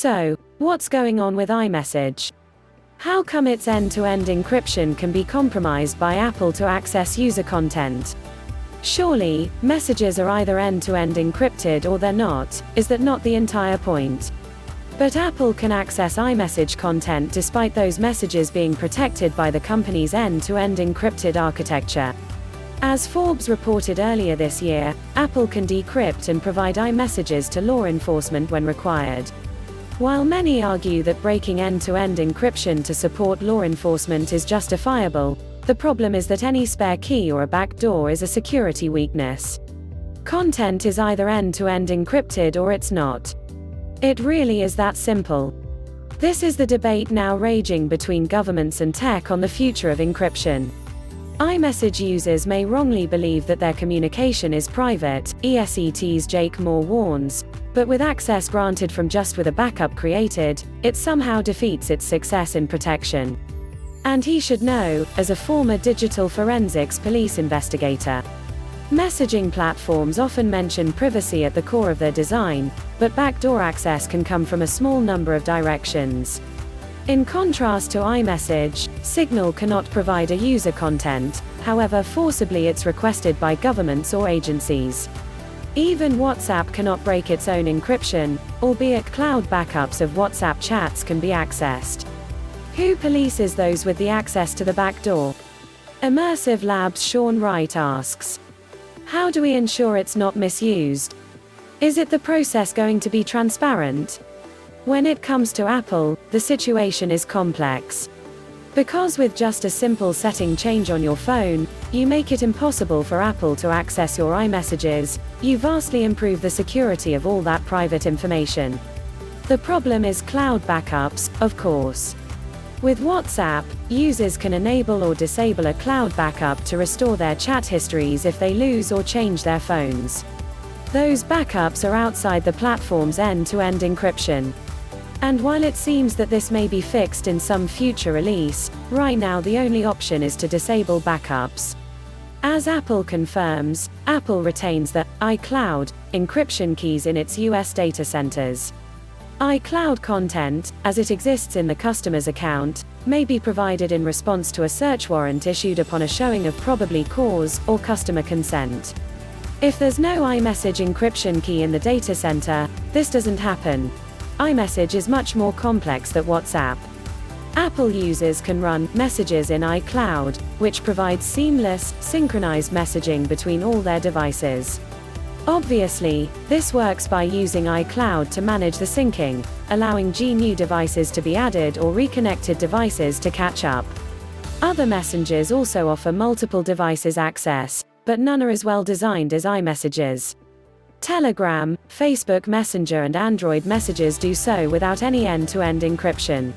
So, what's going on with iMessage? How come its end-to-end encryption can be compromised by Apple to access user content? Surely, messages are either end-to-end encrypted or they're not. Is that not the entire point? But Apple can access iMessage content despite those messages being protected by the company's end-to-end encrypted architecture. As Forbes reported earlier this year, Apple can decrypt and provide iMessages to law enforcement when required. While many argue that breaking end-to-end encryption to support law enforcement is justifiable, the problem is that any spare key or a backdoor is a security weakness. Content is either end-to-end encrypted or it's not. It really is that simple. This is the debate now raging between governments and tech on the future of encryption. iMessage users may wrongly believe that their communication is private, ESET's Jake Moore warns, but with access granted from just with a backup created, it somehow defeats its success in protection. And he should know, as a former digital forensics police investigator. Messaging platforms often mention privacy at the core of their design, but backdoor access can come from a small number of directions. In contrast to iMessage, Signal cannot provide a user content, however forcibly it's requested by governments or agencies. Even WhatsApp cannot break its own encryption, albeit cloud backups of WhatsApp chats can be accessed. Who polices those with the access to the backdoor? Immersive Labs' Sean Wright asks. How do we ensure it's not misused? Is it the process going to be transparent? When it comes to Apple, the situation is complex. Because with just a simple setting change on your phone, you make it impossible for Apple to access your iMessages, you vastly improve the security of all that private information. The problem is cloud backups, of course. With WhatsApp, users can enable or disable a cloud backup to restore their chat histories if they lose or change their phones. Those backups are outside the platform's end-to-end encryption. And while it seems that this may be fixed in some future release, right now the only option is to disable backups. As Apple confirms, Apple retains the iCloud encryption keys in its US data centers. iCloud content, as it exists in the customer's account, may be provided in response to a search warrant issued upon a showing of probable cause or customer consent. If there's no iMessage encryption key in the data center, this doesn't happen. iMessage is much more complex than WhatsApp. Apple users can run messages in iCloud, which provides seamless, synchronized messaging between all their devices. Obviously, this works by using iCloud to manage the syncing, allowing new devices to be added or reconnected devices to catch up. Other messengers also offer multiple devices access, but none are as well designed as iMessages. Telegram, Facebook Messenger and Android messages do so without any end-to-end encryption.